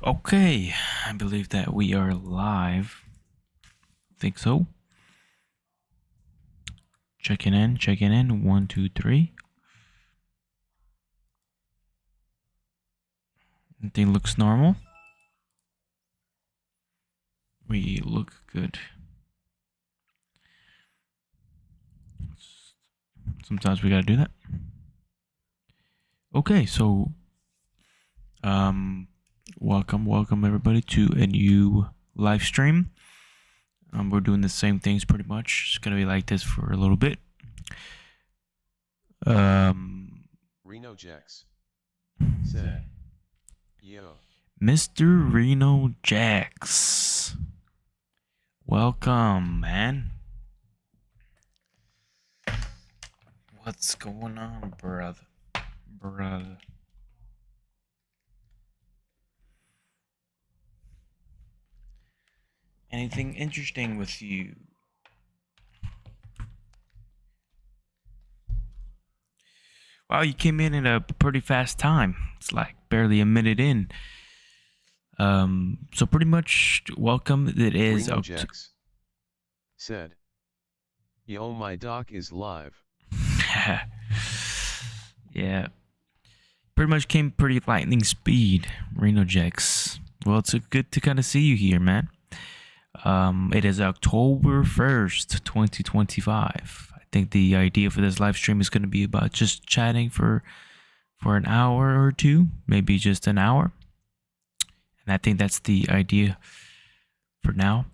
Okay, I believe that we are live. Think so. Checking in, checking in. 1, 2, 3. Everything looks normal. We look good. Sometimes we gotta do that. Okay, so welcome everybody to a new live stream. We're doing the same things pretty much. It's gonna be like this for a little bit. Reno Jax said, Yo. Mr. Reno Jax. Welcome, man. What's going on, brother? Anything interesting with you? Wow, you came in at a pretty fast time. It's like barely a minute in. So pretty much welcome. It is Reno Jax said, Yo, my doc is live. Yeah. Pretty much came pretty lightning speed, Reno Jax. Well, it's good to kind of see you here, man. It is October 1st, 2025. I think the idea for this live stream is going to be about just chatting for an hour or two, maybe just an hour. And I think that's the idea for now.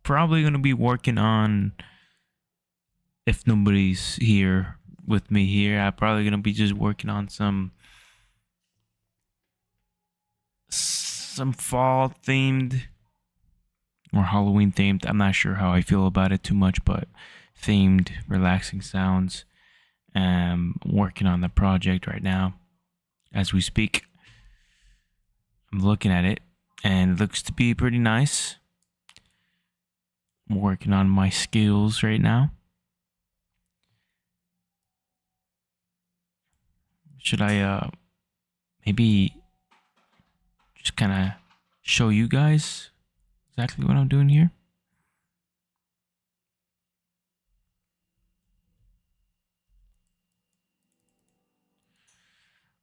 Probably going to be working on, if nobody's here with me here, I'm probably going to be just working on some fall themed or Halloween themed. I'm not sure how I feel about it too much, but themed, relaxing sounds. Working on the project right now as we speak. I'm looking at it and it looks to be pretty nice. I'm working on my skills right now. Should I maybe just kind of show you guys exactly what I'm doing here?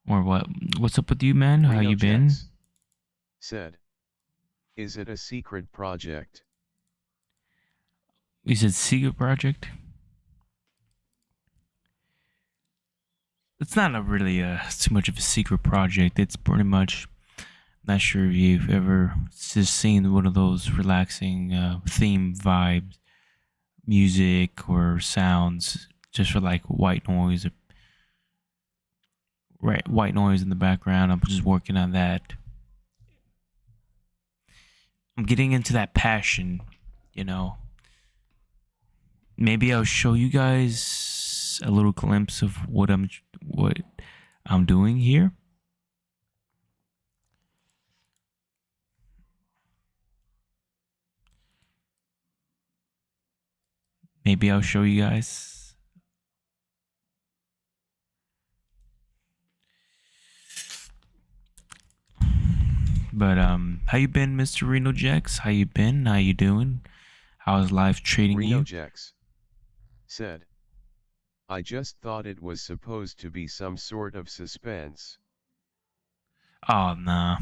Or what? What's up with you, man? How Reno you been? Jax said, Is it a secret project? You said secret project? It's not a really too much of a secret project. It's pretty much, not sure if you've ever just seen one of those relaxing theme vibes, music or sounds, just for like white noise, right? White noise in the background. I'm just working on that. I'm getting into that passion, you know. Maybe I'll show you guys a little glimpse of what I'm doing here. Maybe I'll show you guys. But how you been, Mr. Reno Jax? How you been? How you doing? How's life treating Reno you? Jax said, I just thought it was supposed to be some sort of suspense. Oh nah.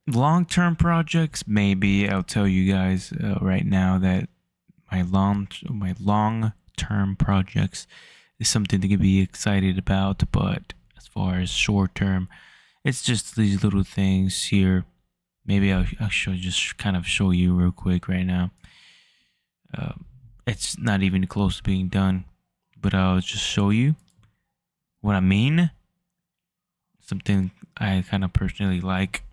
Long-term projects, maybe. I'll tell you guys right now that my long-term projects is something to be excited about. But as far as short-term, it's just these little things here. Maybe I'll just kind of show you real quick right now. It's not even close to being done, but I'll just show you what I mean. Something I kind of personally like.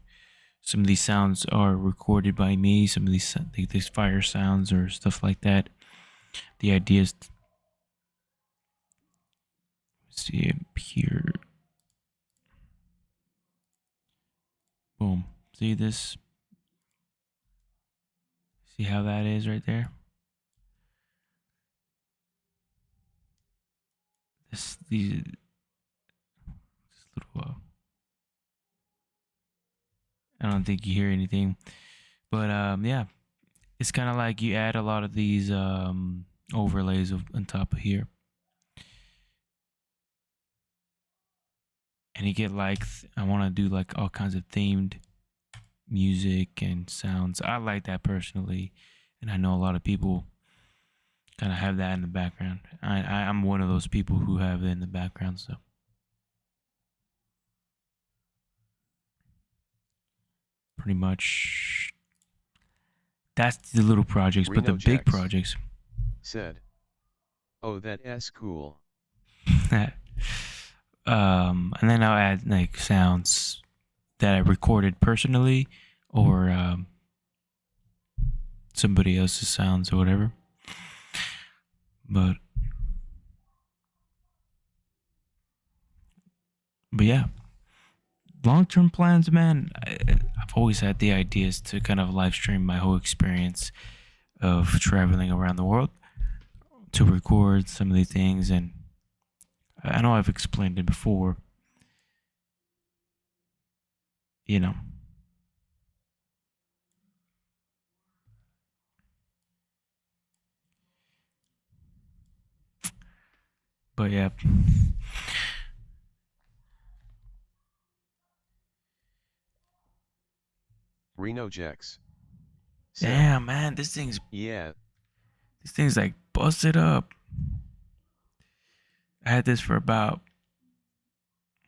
Some of these sounds are recorded by me. Some of these fire sounds or stuff like that. The idea is, see it here. Boom. See this? See how that is right there? These little, I don't think you hear anything, but yeah, it's kind of like you add a lot of these overlays on top of here, and you get like I want to do like all kinds of themed music and sounds. I like that personally, and I know a lot of people kind of have that in the background. I'm one of those people who have it in the background. So pretty much that's the little projects, but the Reno big Jax projects. said, "Oh, that's cool." And then I'll add like sounds that I recorded personally or somebody else's sounds or whatever. But yeah, long term plans, man. I've always had the ideas to kind of live stream my whole experience of traveling around the world to record some of the things, and I know I've explained it before, you know. But yeah, Reno Jax said, damn man, "Yeah, this thing's like busted up. I had this for about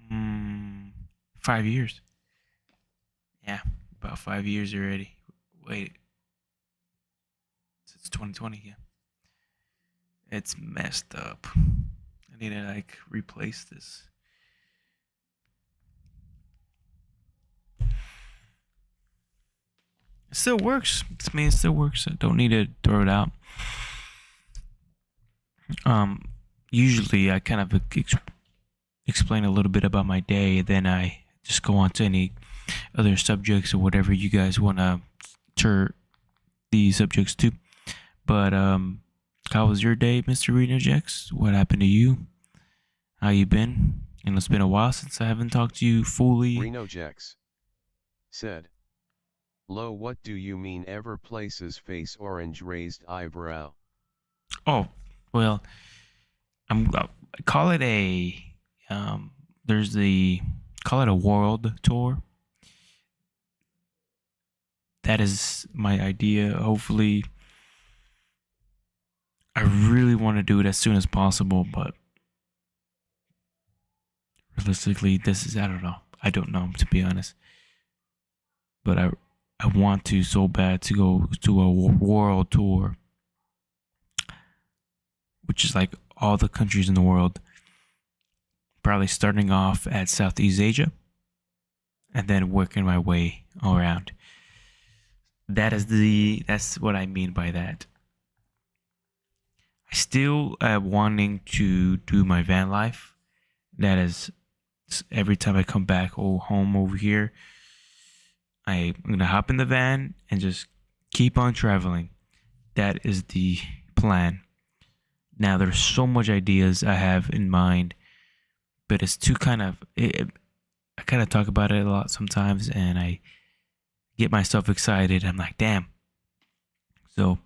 5 years. Yeah, about 5 years already. Wait, since 2020. Yeah, it's messed up. I need to like replace this. It still works. I mean, it still works. I don't need to throw it out. Um, Usually I kind of explain a little bit about my day, and then I just go on to any other subjects or whatever you guys want to turn these subjects to. But how was your day, Mr. Reno Jax? What happened to you? How you been? And it's been a while since I haven't talked to you fully. Reno Jax said, "Lo, what do you mean ever places face orange raised eyebrow?" Oh, well, I call it a there's the call it a world tour. That is my idea. Hopefully, I really want to do it as soon as possible, but realistically, this is I don't know. I don't know, to be honest. But I want to so bad to go to a world tour, which is like all the countries in the world. Probably starting off at Southeast Asia and then working my way around. That's what I mean by that. I still wanting to do my van life. That is every time I come back home over here, I'm gonna hop in the van and just keep on traveling. That is the plan. Now there's so much ideas I have in mind, but it's too kind of I kind of talk about it a lot sometimes, and I get myself excited. I'm like, damn. So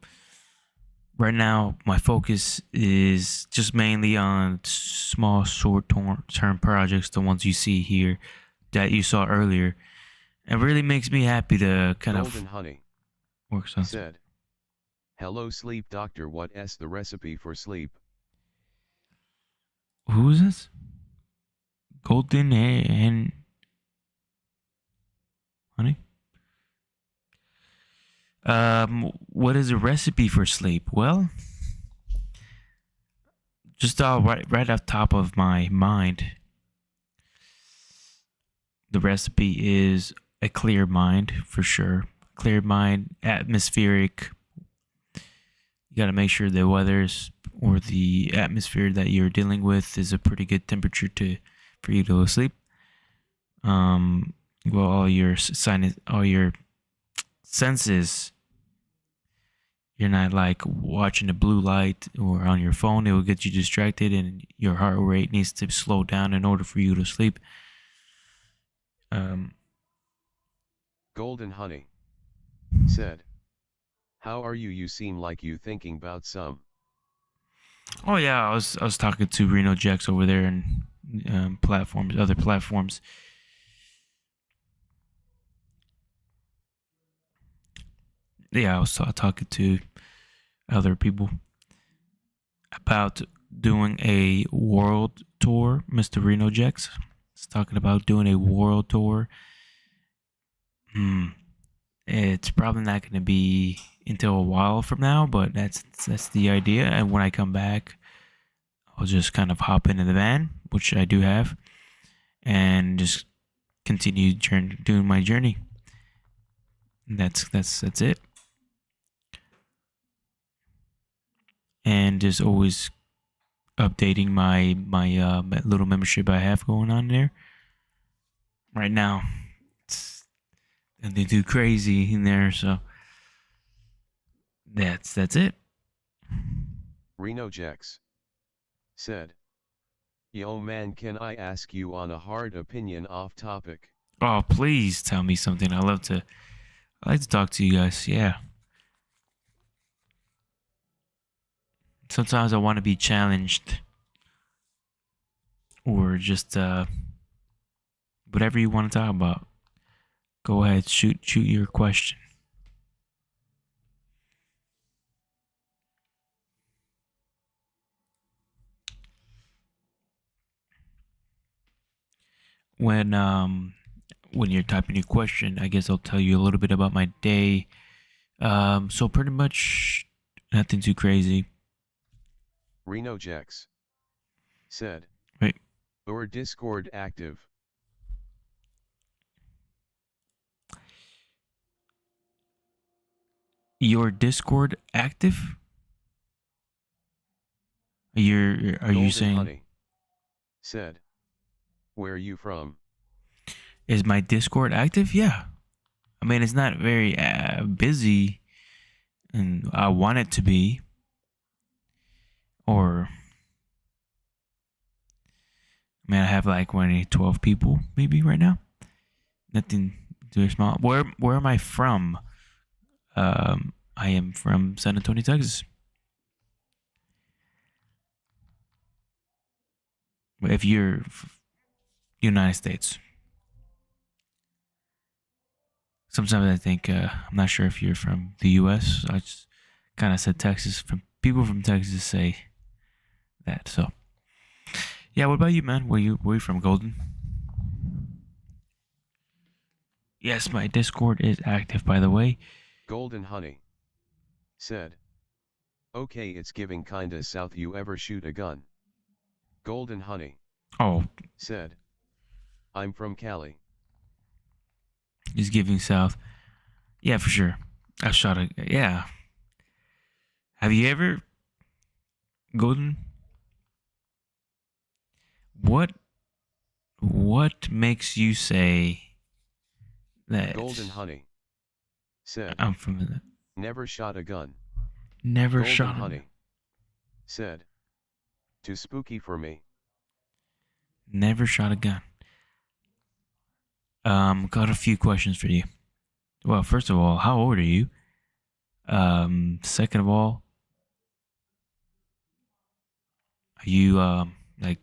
right now, my focus is just mainly on small, short-term projects, the ones you see here that you saw earlier. It really makes me happy to kind Golden of Honey work on. said, "Hello Sleep Doctor, what's the recipe for sleep?" Who is this? Golden and honey. What is a recipe for sleep? Well, just right off top of my mind, the recipe is a clear mind for sure. Clear mind, atmospheric. You got to make sure the weather's or the atmosphere that you're dealing with is a pretty good temperature for you to go to sleep. Well, all your senses. You're not like watching the blue light or on your phone. It will get you distracted, and your heart rate needs to slow down in order for you to sleep. Um, Golden Honey said, how are you? You seem like you thinking about some. oh yeah, I was talking to Reno Jax over there and platforms, other platforms. Yeah, I was talking to other people about doing a world tour. Mr. Reno Jax is talking about doing a world tour. Hmm. It's probably not going to be until a while from now, but that's the idea. And when I come back, I'll just kind of hop into the van, which I do have, and just continue doing my journey. And that's it. And just always updating my little membership I have going on there. Right now, it's nothing too crazy in there, so that's it. Reno Jex said, yo man, can I ask you on a hard opinion off topic? Oh, please tell me something. I like to talk to you guys. Yeah. Sometimes I want to be challenged or just whatever you want to talk about. Go ahead, shoot your question. When when you're typing your question, I guess I'll tell you a little bit about my day. So pretty much nothing too crazy. Reno Jex said, Right. or Discord active. Your Discord active? Are you Golden saying Honey said, where you from? is my Discord active? Yeah. I mean, it's not very busy, and I want it to be. Or I mean, I have like 12 people maybe right now. Nothing too small. Where am I from? I am from San Antonio, Texas. If you're United States, sometimes I think I'm not sure if you're from the U.S. I just kind of said Texas. From people from Texas say that. So yeah. What about you, man? Where you from, Golden? Yes, my Discord is active, by the way. Golden Honey said, okay, it's giving kinda south. You ever shoot a gun? Golden Honey Oh, said, I'm from Cali. he's giving south. Yeah, for sure. I shot a yeah. Have you ever, Golden? What what makes you say that Golden Honey said, I'm from the never shot a gun. never Golden shot a Honey said, too spooky for me. never shot a gun? Got a few questions for you. Well, first of all, how old are you? Second of all, are you like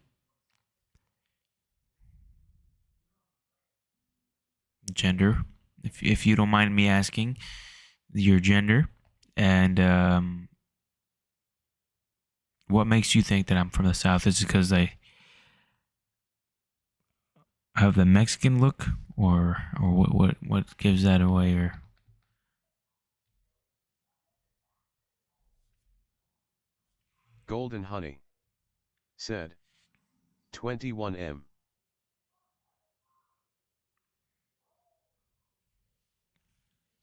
gender? If you don't mind me asking your gender, and what makes you think that I'm from the South? Is it because I have the Mexican look, or what gives that away? Or Golden Honey said, 21M.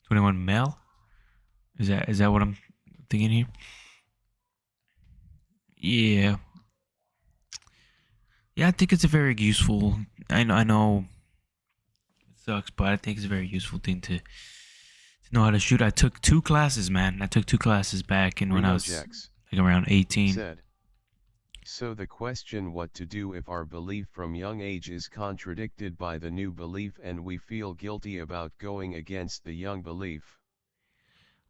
21 male? Is that what I'm thinking here? Yeah, yeah. I think it's a very useful. I know it sucks, but I think it's a very useful thing to know how to shoot. I took two classes, man. I took two classes back in when I Reno was Jex like around 18. said, So the question what to do if our belief from young age is contradicted by the new belief and we feel guilty about going against the young belief.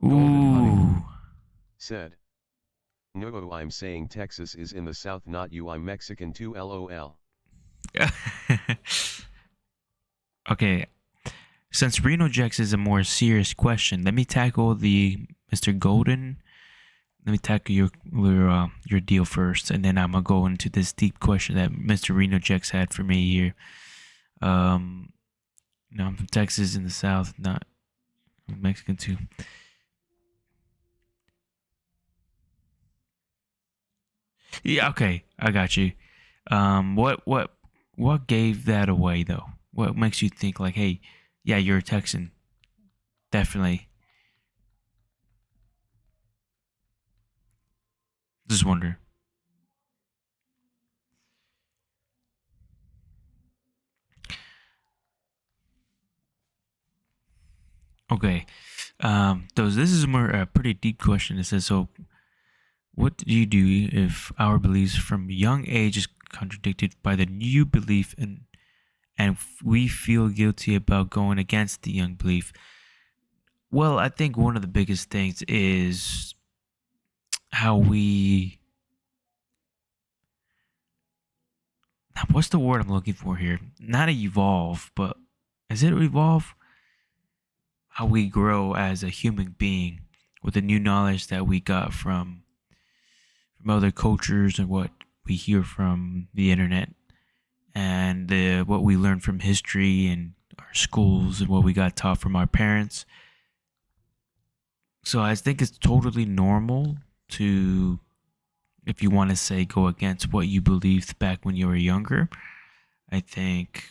Golden Honey Ooh. said, "No, I'm saying Texas is in the south, not you, I'm Mexican too, lol." Okay, since Reno Jax is a more serious question, let me tackle the Mr. Golden. Let me tackle your deal first, and then I'm gonna go into this deep question that Mr. Reno Jax had for me here. Um, no, I'm from Texas in the South, not Mexican too. Yeah, okay, I got you. What gave that away though? What makes you think like, hey, yeah, you're a Texan, definitely? Just wonder. Okay, so this is more a pretty deep question. It says, so what do you do if our beliefs from young age is contradicted by the new belief and we feel guilty about going against the young belief? Well, I think one of the biggest things is how we, what's the word I'm looking for here? Not evolve, but is it evolve? How we grow as a human being with the new knowledge that we got from other cultures and what we hear from the internet and what we learn from history and our schools and what we got taught from our parents. So I think it's totally normal to, if you want to say, go against what you believed back when you were younger. I think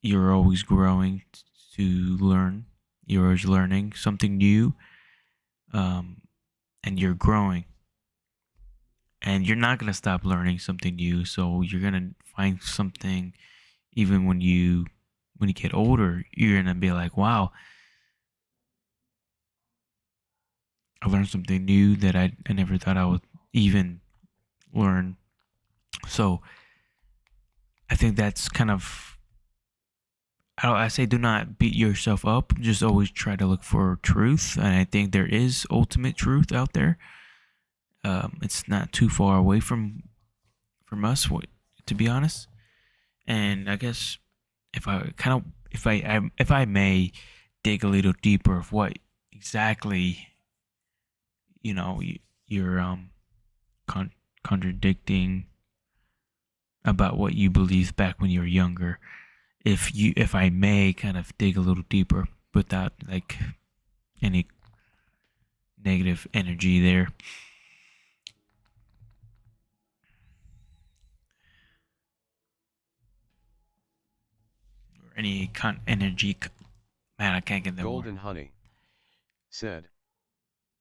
you're always growing to learn. You're always learning something new, um, and you're growing. And you're not gonna stop learning something new. So you're gonna find something, even when you get older, you're gonna be like, wow, I learned something new that I never thought I would even learn. So I think that's kind of, I say do not beat yourself up. Just always try to look for truth. And I think there is ultimate truth out there. It's not too far away from us, to be honest. And I guess if I kind of, if I may dig a little deeper of what exactly, you know, you're contradicting about what you believed back when you were younger. If I may kind of dig a little deeper without like any negative energy there, or any energy. Man, I can't get that word. Golden Honey said,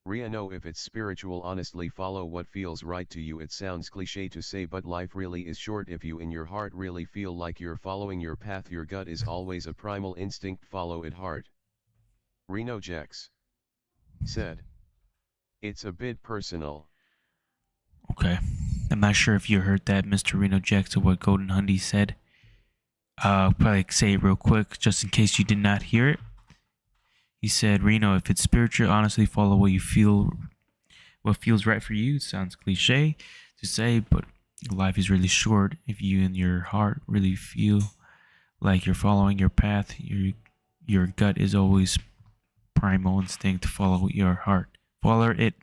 "Ria, know if it's spiritual, honestly follow what feels right to you. It sounds cliche to say, but life really is short. If you in your heart really feel like you're following your path, your gut is always a primal instinct, follow it hard." Reno Jex said, "It's a bit personal." Okay, I'm not sure if you heard that, Mr. Reno Jackson, what Golden Hundy said. I'll probably say it real quick, just in case you did not hear it. He said, Reno, if it's spiritual, honestly follow what you feel, what feels right for you. It sounds cliche to say, but life is really short. If you in your heart really feel like you're following your path, your gut is always primal instinct to follow your heart. Follow it,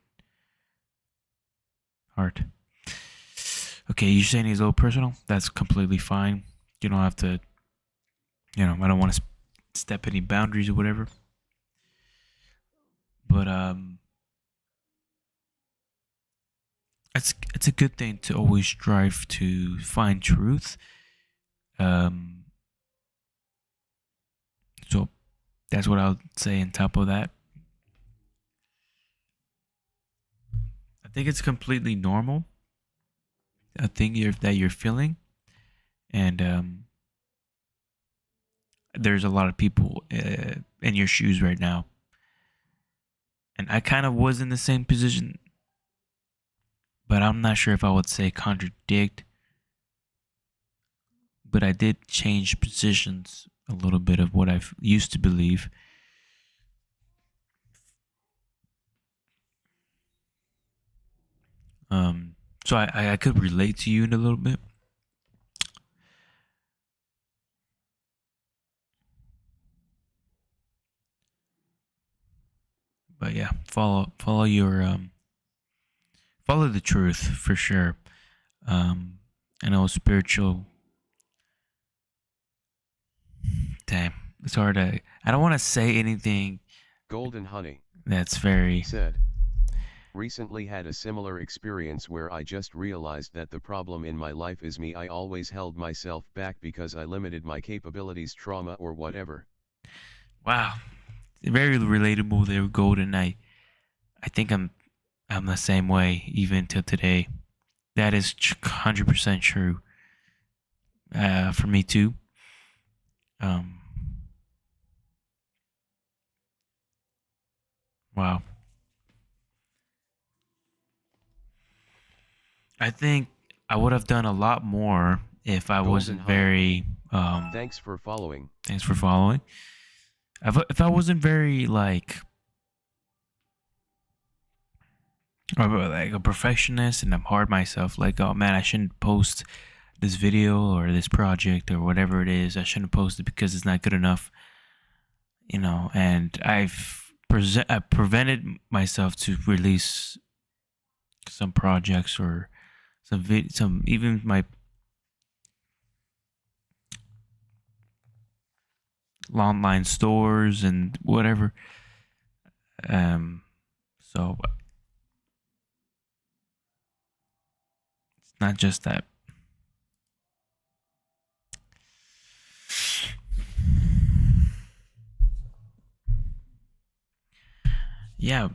heart. Okay, you're saying it's a little personal. That's completely fine. You don't have to, I don't want to step any boundaries or whatever. But it's a good thing to always strive to find truth. Um, so that's what I'll say on top of that. I think it's completely normal. A thing that you're feeling, and there's a lot of people in your shoes right now, and I kind of was in the same position, but I'm not sure if I would say contradict. But I did change positions a little bit of what I used to believe. Um, so I could relate to you in a little bit. But yeah, follow your follow the truth for sure. Um, I know spiritual. Damn, it's hard to. I don't want to say anything Golden Honey that's very. said, recently had a similar experience where I just realized that the problem in my life is me. I always held myself back because I limited my capabilities, trauma or whatever. Wow, very relatable there, Golden. I think I'm the same way even till today. That is 100% true. For me too. Um, wow. I think I would have done a lot more if I Golden wasn't Honey, very. thanks for following. Thanks for following. If I wasn't very like a perfectionist and I'm hard myself, like, oh man, I shouldn't post this video or this project or whatever it is. I shouldn't post it because it's not good enough, And I prevented myself to release some projects or some even my online stores and whatever. Um, so it's not just that. Yeah,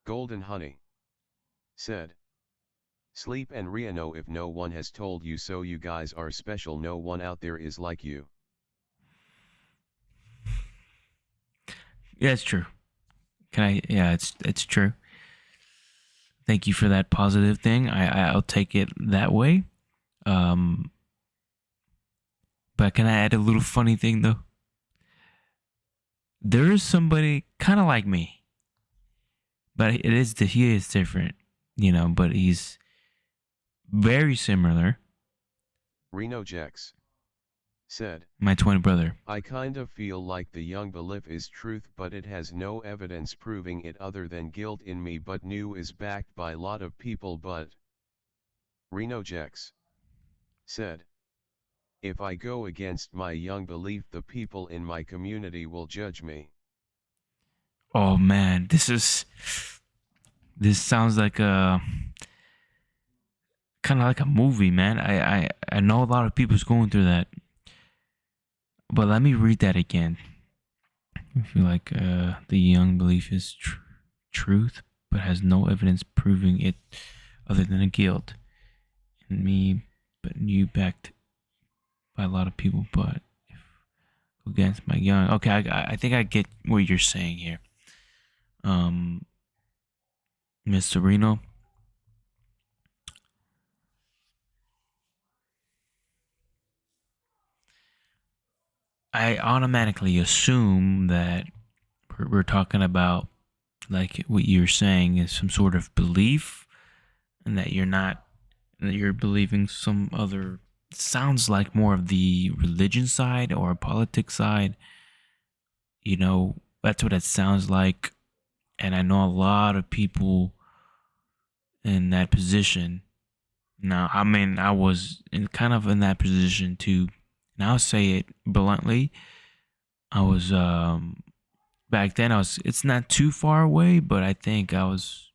Golden Honey said, sleep and Ria know if no one has told you so. You guys are special. No one out there is like you. yeah, it's true. Can I? Yeah, it's true. Thank you for that positive thing. I'll take it that way. Um, but can I add a little funny thing though? There is somebody kind of like me, but he is different, But he's very similar. Reno Jex said, My twin brother. I kind of feel like the young belief is truth, but it has no evidence proving it other than guilt in me, but new is backed by a lot of people. But Reno Jex said, if I go against my young belief, the people in my community will judge me. Oh man, this sounds like a kind of like a movie, man. I know a lot of people's going through that, but let me read that again. I feel like the young belief is truth, but has no evidence proving it other than a guilt in me, but you backed by a lot of people, but against my young. Okay, I think I get what you're saying here, um, Mr. Reno. I automatically assume that we're talking about like what you're saying is some sort of belief, and that you're not that you're believing some other. Sounds like more of the religion side or politics side. That's what it sounds like. And I know a lot of people in that position. Now, I mean, I was kind of in that position too. And I'll say it bluntly. I was back then. It's not too far away, but I think I was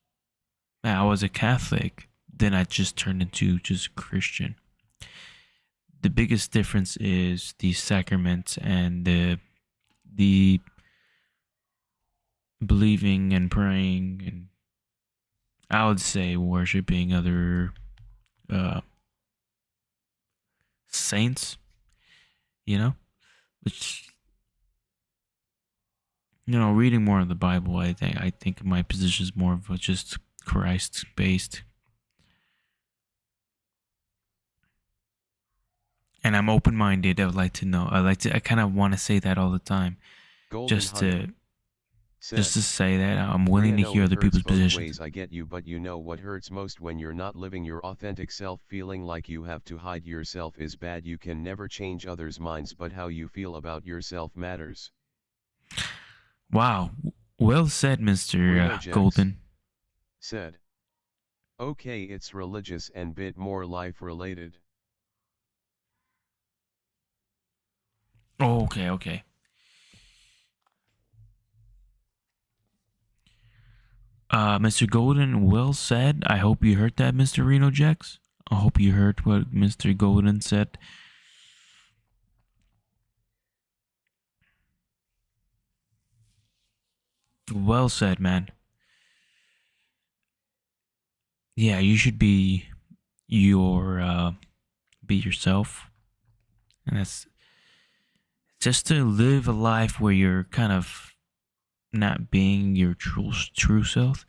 a Catholic. Then I just turned into just Christian. The biggest difference is the sacraments and the believing and praying, and I would say worshiping other uh, saints, you know, which reading more of the Bible. I think my position is more of a just Christ based, and I'm open minded. I would like to know. I kind of want to say that all the time, Golden just Honey, to just said. to say that I'm willing Ria, to no, hear it other hurts people's both positions. ways, I get you, but you know what hurts most when you're not living your authentic self, feeling like you have to hide yourself is bad. You can never change others' minds, but how you feel about yourself matters. Wow, well said, Mister Reno Jax, Golden. said. Okay, it's religious and bit more life related. Oh, okay, okay. Mr. Golden, well said. I hope you heard that, Mr. Reno Jax. I hope you heard what Mr. Golden said. Well said, man. Yeah, you should be yourself, and that's just to live a life where you're kind of not being your true self.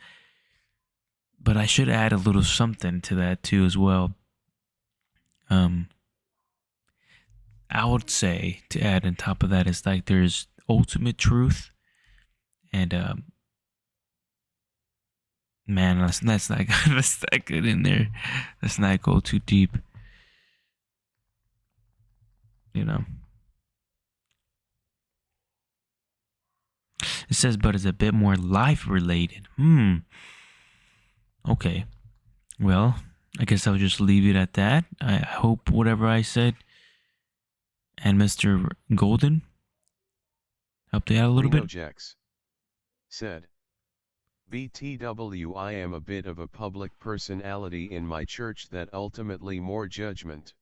But I should add a little something to that too as well. Um, I would say to add on top of that is like there's ultimate truth, and man, let's not let's not get in there. Let's not go too deep. You know, it says, but it's a bit more life related. Okay. Well, I guess I'll just leave it at that. I hope whatever I said and Mr. Golden helped you out a little bit. Reno Jax, said. BTW, I am a bit of a public personality in my church that ultimately more judgment.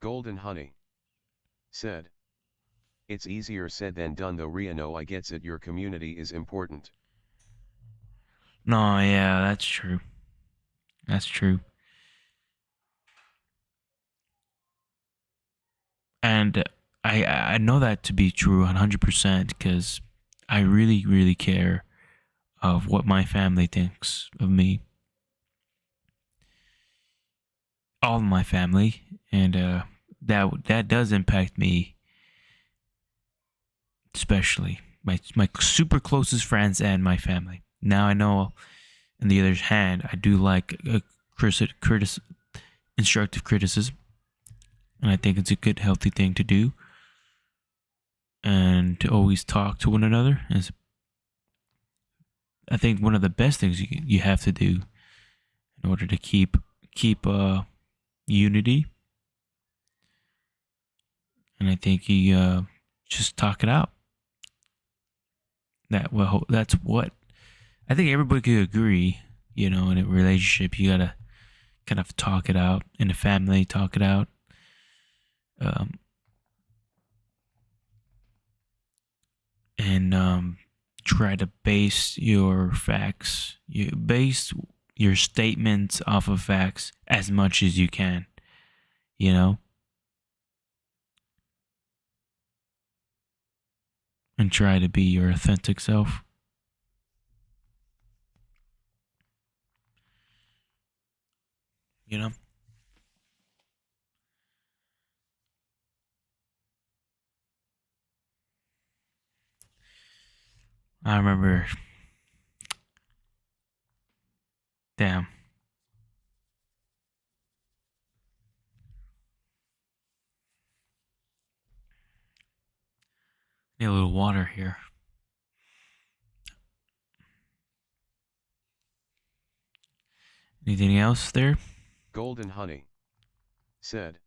Golden Honey, said. It's easier said than done though, Ria, no, I gets it, your community is important. No, yeah, that's true. That's true. And I know that to be true 100% because I really care of what my family thinks of me. All of my family, and that does impact me, especially my super closest friends and my family. Now I know, on the other hand, I do like a instructive criticism, and I think it's a good, healthy thing to do, and to always talk to one another is, I think, one of the best things you have to do in order to keep unity. And I think you just talk it out. That's what I think everybody could agree. In a relationship, you gotta kind of talk it out. In a family, talk it out. Um, and try to base your statements off of facts as much as you can. You know, and try to be your authentic self. You know, I remember. Damn, need a little water here. Anything else there? Golden Honey, said.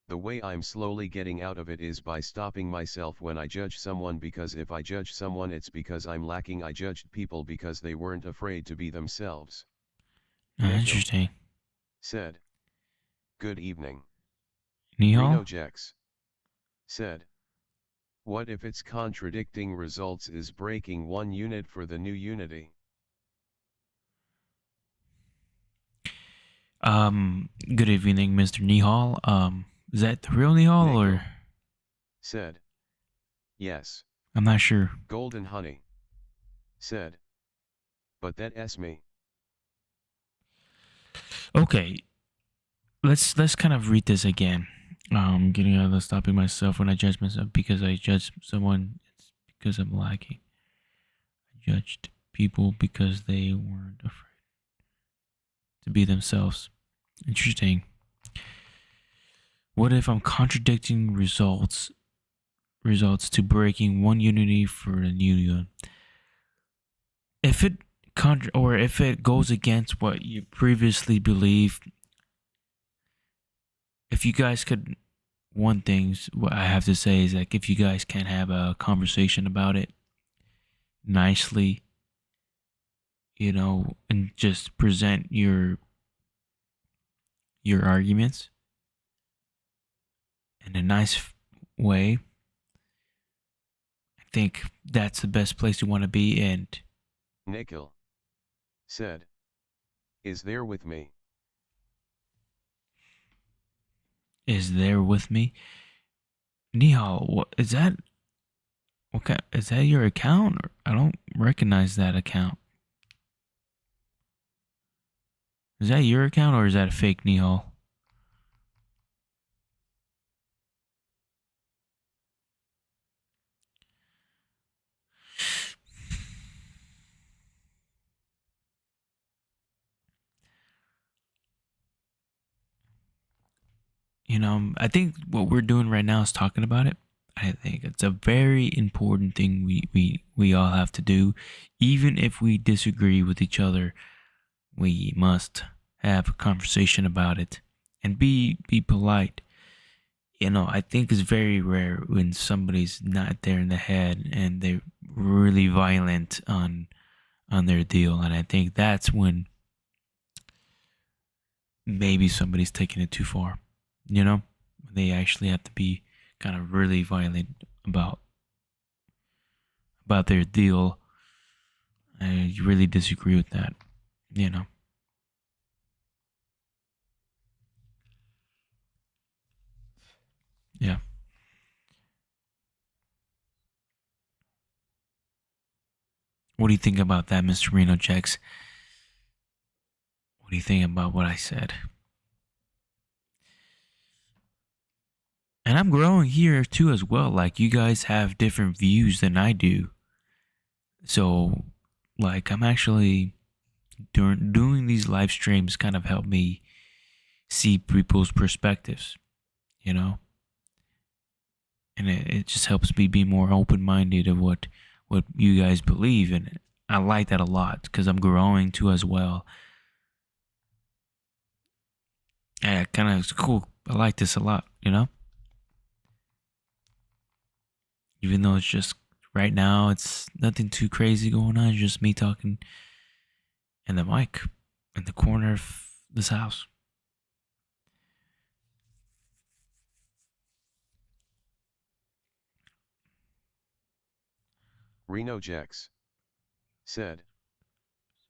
The way I'm slowly getting out of it is by stopping myself when I judge someone, because if I judge someone it's because I'm lacking. I judged people because they weren't afraid to be themselves. Nehil, Interesting. said. Good evening. Nihal? Reno Jex, said. What if it's contradicting results is breaking one unit for the new unity? Good evening, Mr. Nihal. Is that the real Nihal or? Neko, said. Yes. I'm not sure. Golden Honey said, but that's me. Okay, let's kind of read this again. Getting out of the stopping myself when I judge myself because I judge someone. It's because I'm lacking. I judged people because they weren't afraid to be themselves. Interesting. What if I'm contradicting results to breaking one unity for a new one? If it or if it goes against what you previously believed, if you guys could, one thing what I have to say is like if you guys can have a conversation about it nicely, and just present your arguments in a nice way, I think that's the best place you want to be. And Nikhil said, is there with me. is there with me. Nihal, what is that? What kind, is that your account? Or I don't recognize that account. Is that your account or is that a fake Nihal? I think what we're doing right now is talking about it. I think it's a very important thing we all have to do. Even if we disagree with each other, we must have a conversation about it and be polite. I think it's very rare when somebody's not there in the head and they're really violent on their deal. And I think that's when maybe somebody's taking it too far. They actually have to be kind of really violent about their deal. I really disagree with that. You know. Yeah. What do you think about that, Mr. Reno Checks? What do you think about what I said? And I'm growing here too as well. Like you guys have different views than I do. So like I'm actually doing these live streams kind of help me see people's perspectives, you know? And it just helps me be more open minded of what you guys believe in. I like that a lot because I'm growing too as well. Yeah, kind of it's cool. I like this a lot, Even though it's just right now, it's nothing too crazy going on. It's just me talking and the mic in the corner of this house. Reno Jex said,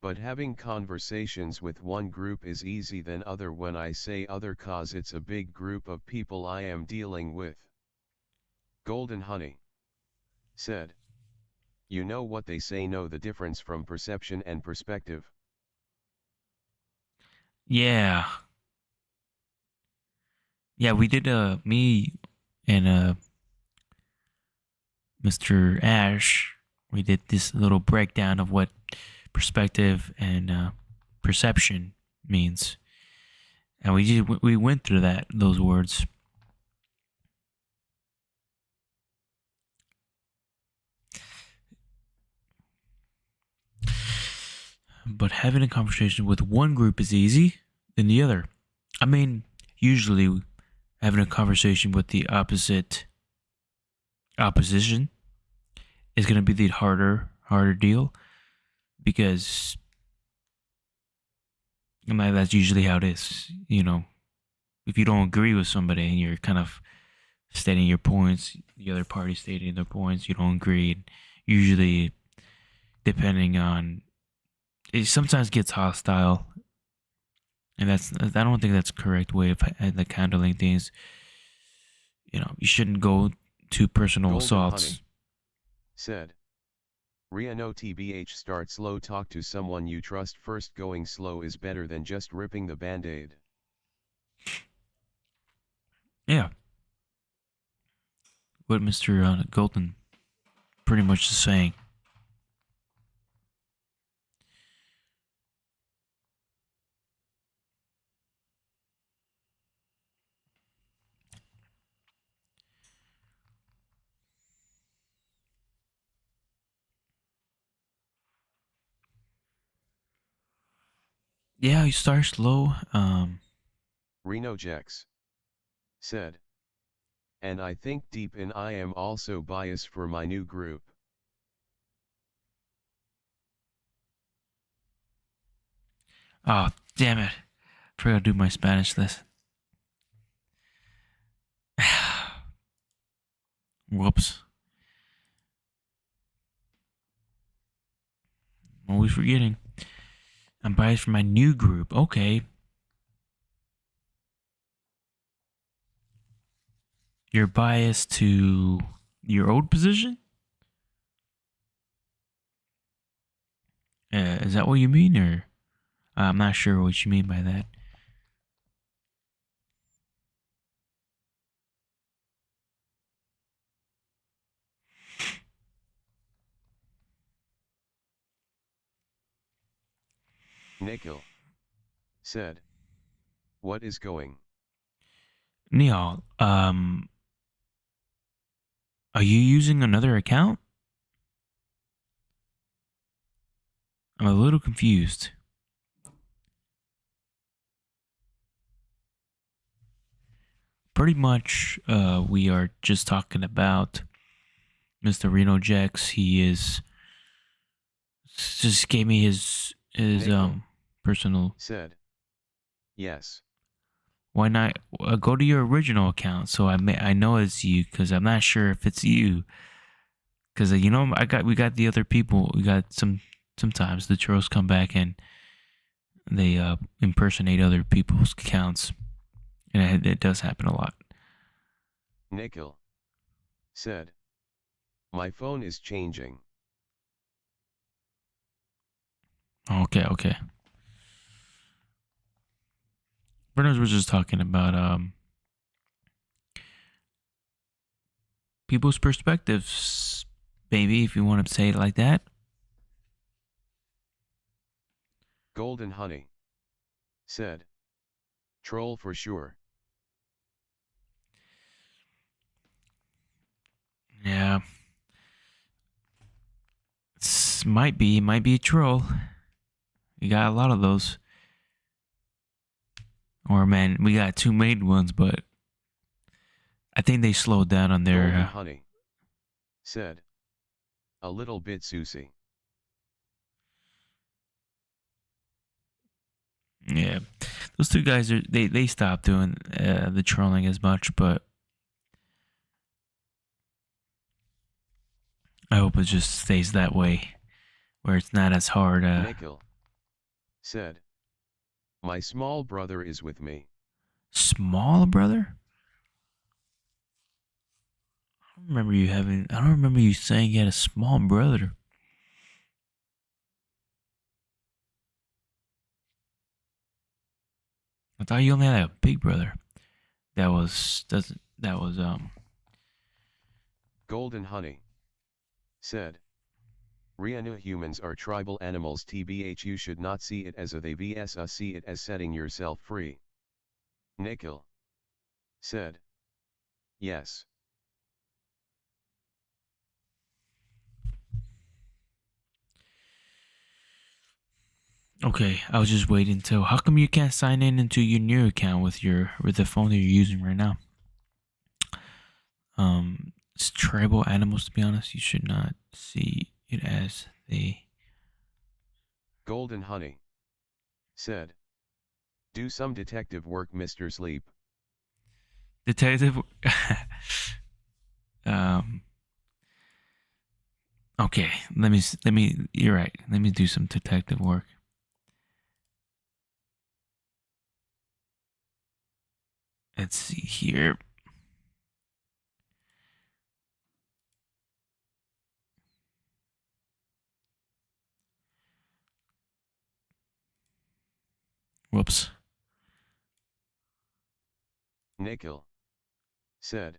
but having conversations with one group is easy than other when I say other cause it's a big group of people I am dealing with. Golden Honey said, you know what they say, know the difference from perception and perspective. Yeah. Yeah, we did me and Mr. Ash, we did this little breakdown of what perspective and perception means. And we went through those words. But having a conversation with one group is easy than the other. I mean, usually having a conversation with the opposition is going to be the harder deal because that's usually how it is. If you don't agree with somebody and you're kind of stating your points, the other party stating their points, you don't agree. And usually, depending on, it sometimes gets hostile, and I don't think that's the correct way of like handling things. You shouldn't go to personal Golden assaults. Honey said. Ria no tbh start slow, talk to someone you trust first, going slow is better than just ripping the band-aid. Yeah. What Mr. Golden pretty much is saying. Yeah, you start slow. Reno Jex said. And I think deep in I am also biased for my new group. Oh, damn it. Forgot to do my Spanish list. Whoops. I'm always forgetting. I'm biased for my new group. Okay. You're biased to your old position? Is that what you mean? Or I'm not sure what you mean by that. Nikhil said. What is going? Neil, are you using another account? I'm a little confused. Pretty much, we are just talking about Mr. Reno Jax. He is just gave me his Nikhil personal. said. Yes. Why not go to your original account so I know it's you, because I'm not sure if it's you, because you know we got the other people, we got sometimes the trolls come back and they impersonate other people's accounts, and it does happen a lot. Nikhil said. My phone is changing. Okay. Bernard was just talking about people's perspectives, maybe, if you want to say it like that. Golden Honey said. Troll for sure. Yeah, might be a troll. You got a lot of those. Or man, we got two main ones, but I think they slowed down on their. Golden Honey said. A little bit Susie. Yeah, those two guys are they stopped doing the trolling as much, but I hope it just stays that way, where it's not as hard. Nikhil said. My small brother is with me. Small brother. I don't remember you saying you had a small brother. I thought you only had a big brother. That was Golden Honey said. Rianu humans are tribal animals, tbh you should not see it as a they vs see it as setting yourself free. Nikhil said. Yes. okay. I was just waiting till. How come you can't sign in into your new account with the phone that you're using right now? It's tribal animals. To be honest, you should not see it as they. Golden Honey said. Do some detective work, Mr. Sleep. Detective. um. Okay. Let me. You're right. Let me do some detective work. Let's see here. Whoops. Nikhil said.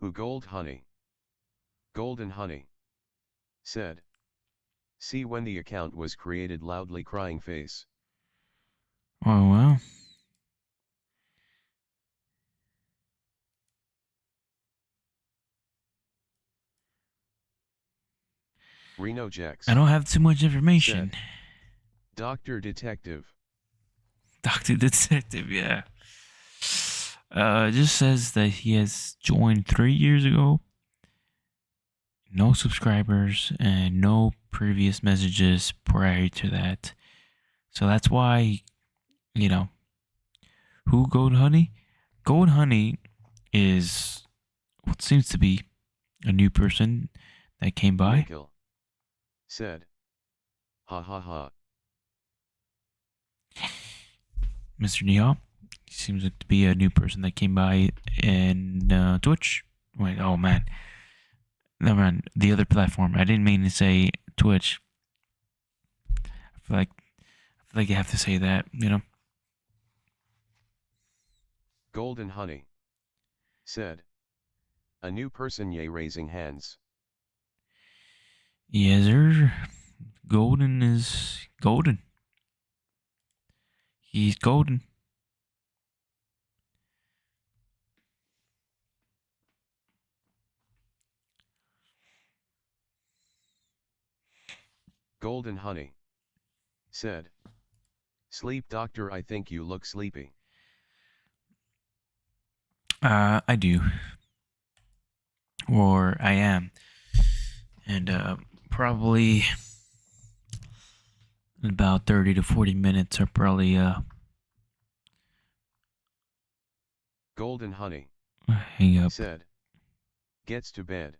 Who gold honey? Golden honey said. See when the account was created, loudly crying face. Oh well. Reno I Jex don't have too much information. said. Doctor Detective. Doctor Detective, yeah. It just says that he has joined 3 years ago. No subscribers and no previous messages prior to that. So that's why, you know, who Gold Honey? Gold Honey is what seems to be a new person that came by. Nikhil said. Ha ha ha. Mr. Nihal seems like to be a new person that came by in Twitch. Wait, oh man. Never mind. The other platform. I didn't mean to say Twitch. I feel like you have to say that, you know. Golden honey said. A new person, yay, raising hands. Yes, sir. Golden is golden. He's golden. Golden honey said. Sleep doctor, I think you look sleepy. I do. Or I am. And probably in about 30 to 40 minutes are probably Golden honey hang up. said. Gets to bed.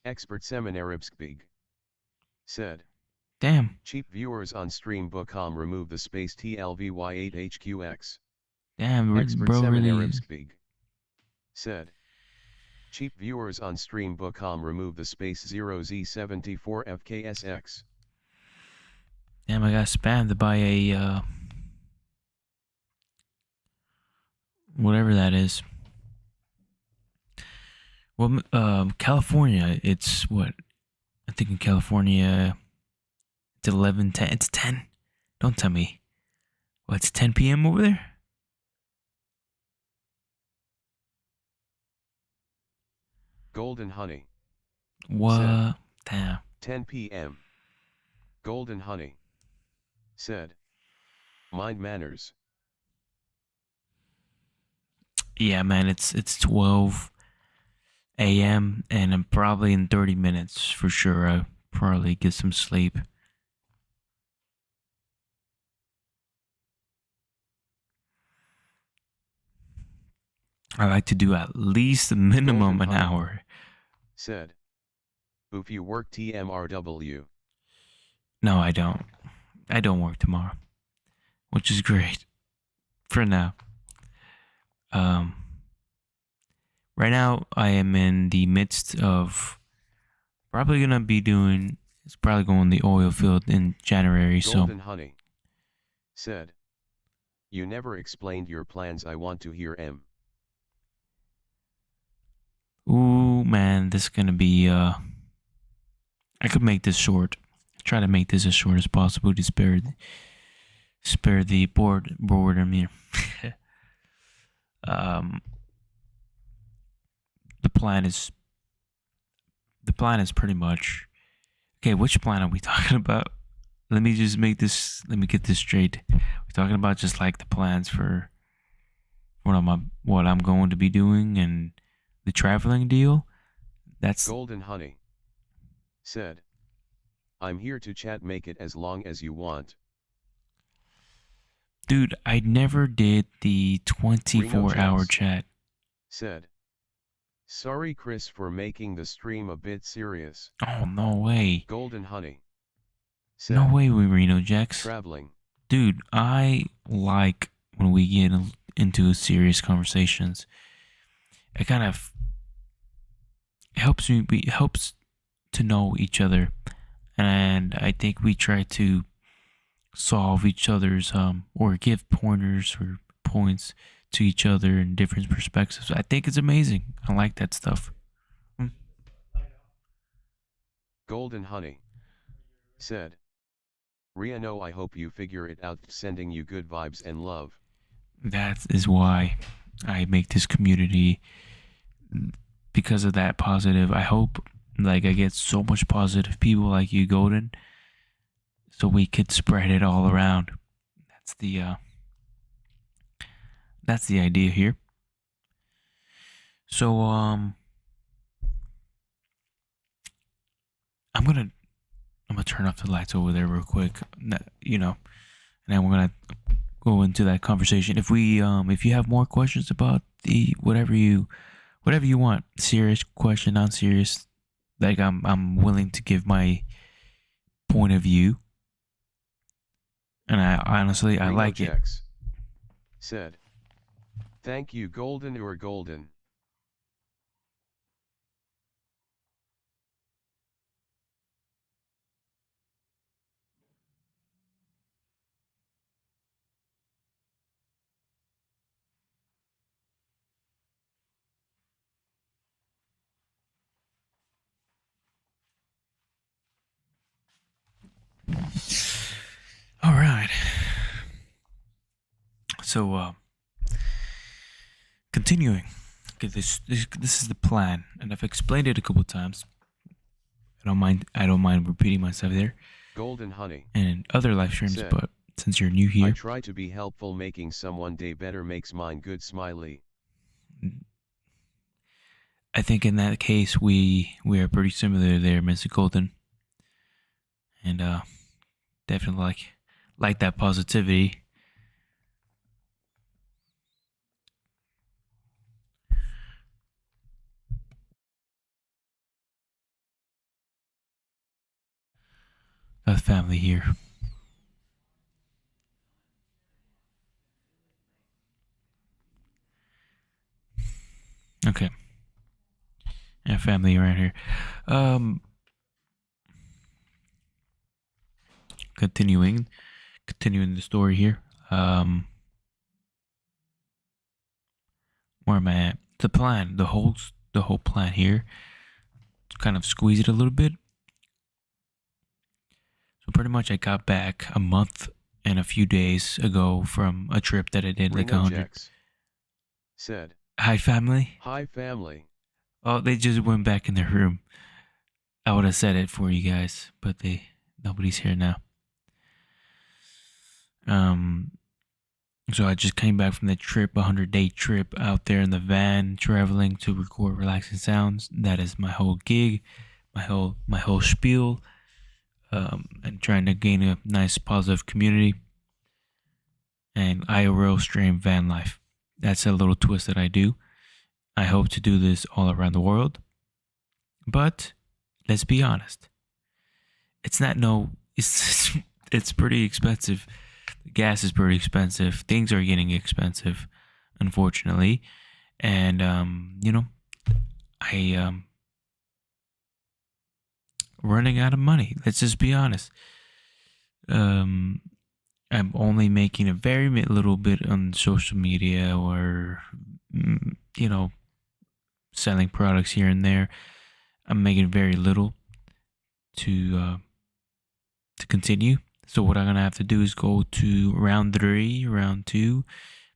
Expert Seminaribskbig said. Damn. Cheap viewers on stream.com remove the space TLVY8HQX. Damn, Expert bro, really. Seminaribskbig said. Cheap viewers on stream.com remove the space 0Z74FKSX. Damn, I got spammed by a whatever that is. Well, California, it's what? I think in California, it's 11:10. It's 10. Don't tell me. What, it's 10 p.m. over there? Golden honey What? said. Damn. 10 p.m. Golden honey said. Mind manners. Yeah, man, it's 12 a.m. and I'm probably in 30 minutes for sure. I'll probably get some sleep. I like to do at least a minimum Golden an honey hour. said. If you work TMRW. No, I don't. I don't work tomorrow, which is great for now. Right now I am in the midst of probably gonna be doing. It's probably going the oil field in January. Golden honey said. You never explained your plans. I want to hear M. Ooh man, this is gonna be. I could make this short. Try to make this as short as possible to spare the boredom here. um, the plan is pretty much okay. Which plan are we talking about? Let me get this straight. We're talking about just like the plans for what I'm going to be doing and the traveling deal. That's Golden honey said. I'm here to chat, make it as long as you want. dude. I never did the 24-hour chat. Said. Sorry Chris for making the stream a bit serious. Oh no way. Golden honey said. No way, we Reno Jax. Traveling. Dude, I like when we get into serious conversations. It kind of helps to know each other, and I think we try to solve each other's or give pointers or points to each other in different perspectives. I think it's amazing. I like that stuff. Mm. Golden Honey said, Ria, no, I hope you figure it out, sending you good vibes and love. That is why I make this community, because of that positive. I hope like I get so much positive people like you, Golden, so we could spread it all around. That's the uh that's the idea here. So I'm gonna I'm gonna turn off the lights over there real quick. You know, and then we're gonna go into that conversation. If you have more questions about the whatever you want, serious question, non serious, like I'm willing to give my point of view, and I honestly I Reno like it. Jex said, thank you, Golden or Golden. All right. So continuing. Okay, this is the plan, and I've explained it a couple times. I don't mind repeating myself there, Golden Honey and in other live streams. said, But since you're new I here, try to be helpful, making someone day better makes mine good, smiley. I think in that case we are pretty similar there, Mr. Golden, and definitely like that positivity. That family here. Okay, and family around here. Um, continuing continuing the story here. Where am I at? The plan, the whole plan here. To kind of squeeze it a little bit. So pretty much, I got back a month and a few days ago from a trip that I did, like Reno 100. Jex said, Hi, family. hi, family. Oh, they just went back in their room. I would have said it for you guys, but nobody's here now. Um, so I just came back from that trip, 100-day trip out there in the van, traveling to record relaxing sounds. That is my whole gig, my whole spiel, and trying to gain a nice positive community and IRL stream van life. That's a little twist that I do. I hope to do this all around the world, but let's be honest, it's not no. It's pretty expensive. Gas is pretty expensive. Things are getting expensive, unfortunately, and I running out of money. Let's just be honest. Um, I'm only making a very little bit on social media or you know selling products here and there. I'm making very little to continue. So what I'm gonna have to do is go to round 3, round 2,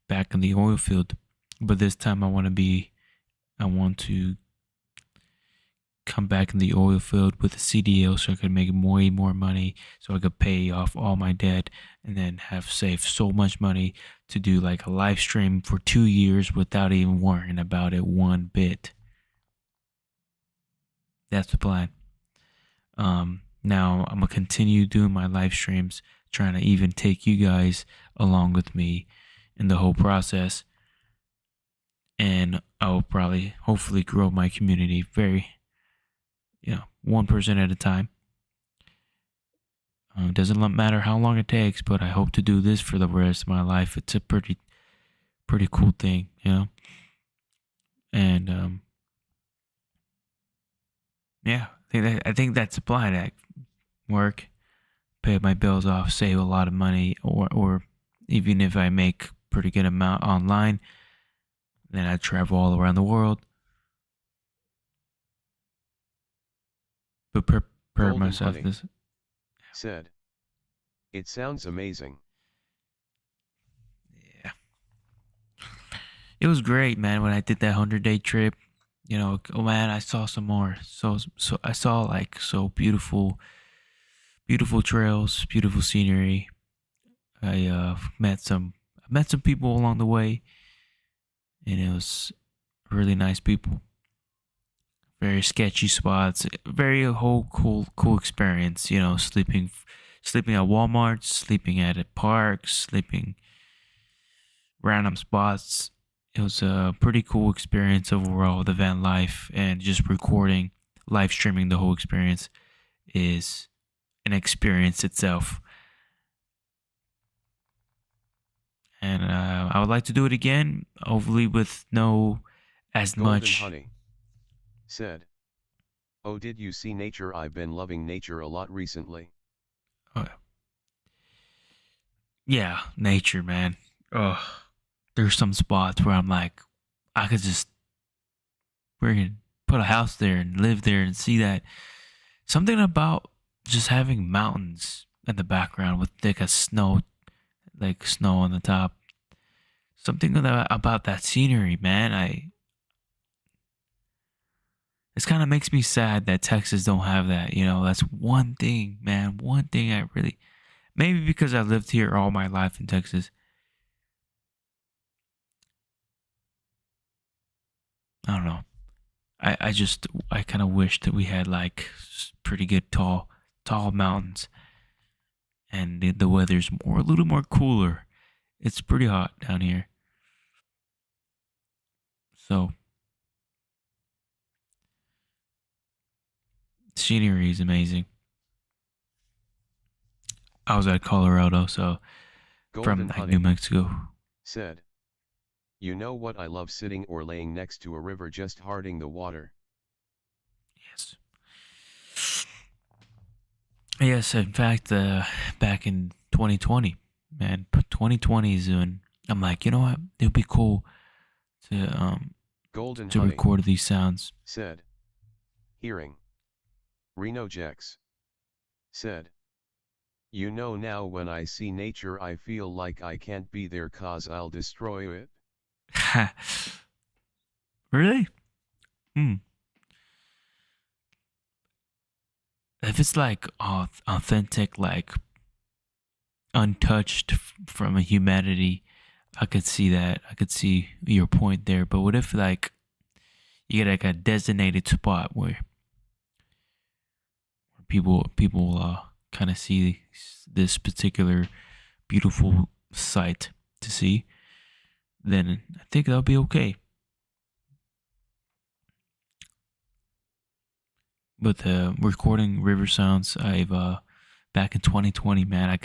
back in the oil field. But this time I want to come back in the oil field with a CDL so I could make way more money, so I could pay off all my debt and then have saved so much money to do like a live stream for 2 years without even worrying about it one bit. That's the plan. Now I'm gonna continue doing my live streams, trying to even take you guys along with me in the whole process, and I'll probably, hopefully, grow my community very, one person at a time. It doesn't matter how long it takes, but I hope to do this for the rest of my life. It's a pretty cool thing, and yeah, I think that's the plan. That work. pay my bills off, save a lot of money, or even if I make pretty good amount online, then I travel all around the world. But prepare Golden myself Honey this. said, "It sounds amazing." Yeah, it was great, man. When I did that 100-day trip, oh man, I saw some more. So I saw like so beautiful trails, beautiful scenery. I met some people along the way, and it was really nice people. Very sketchy spots, very a whole cool experience. Sleeping at Walmart, sleeping at a park, sleeping random spots. It was a pretty cool experience overall. The van life and just recording, live streaming the whole experience is an experience itself. And I would like to do it again, hopefully with no as Golden much. Honey said, "Oh, did you see nature? I've been loving nature a lot recently." Uh, yeah, nature, man. Ugh, there's some spots where I'm like, I could just freaking put a house there and live there and see that. Something about just having mountains in the background with thick as snow, like snow on the top. Something about that scenery, man. This kind of makes me sad that Texas don't have that. That's one thing, man. One thing I really, maybe because I lived here all my life in Texas. I don't know. I kind of wish that we had like pretty good tall mountains, and the weather's a little more cooler. It's pretty hot down here, so scenery is amazing. I was at Colorado, so from Golden like New Honey Mexico. said, "You know what? I love sitting or laying next to a river just hearting the water." Yes, yes. In fact, back in 2020, man, 2020 is when I'm like, you know what? It would be cool to Golden to Honey record these sounds. said, hearing. Reno Jex said, "You know now when I see nature I feel like I can't be there 'cause I'll destroy it." Really? Hmm. If it's like authentic, like untouched from a humanity, I could see that. I could see your point there. But what if like you get like a designated spot where people kind of see this particular beautiful sight to see? Then I think that'll be okay. But the recording river sounds, I've back in 2020, man,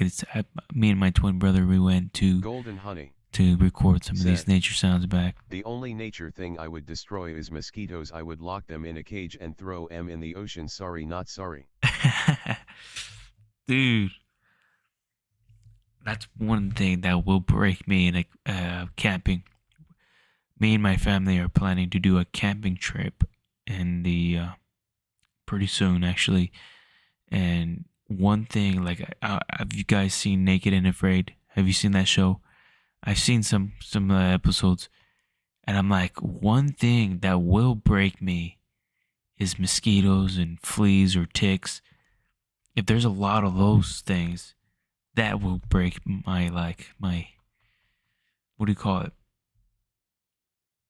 me and my twin brother, we went Golden Honey to record some of these said, nature sounds back. "The only nature thing I would destroy is mosquitoes. I would lock them in a cage and throw them in the ocean. Sorry, not sorry." Dude, that's one thing that will break me in camping. Me and my family are planning to do a camping trip in the pretty soon, actually. And one thing, like, have you guys seen Naked and Afraid? Have you seen that show? I've seen some episodes, and I'm like, one thing that will break me is mosquitoes and fleas or ticks. If there's a lot of those things, that will break my what do you call it?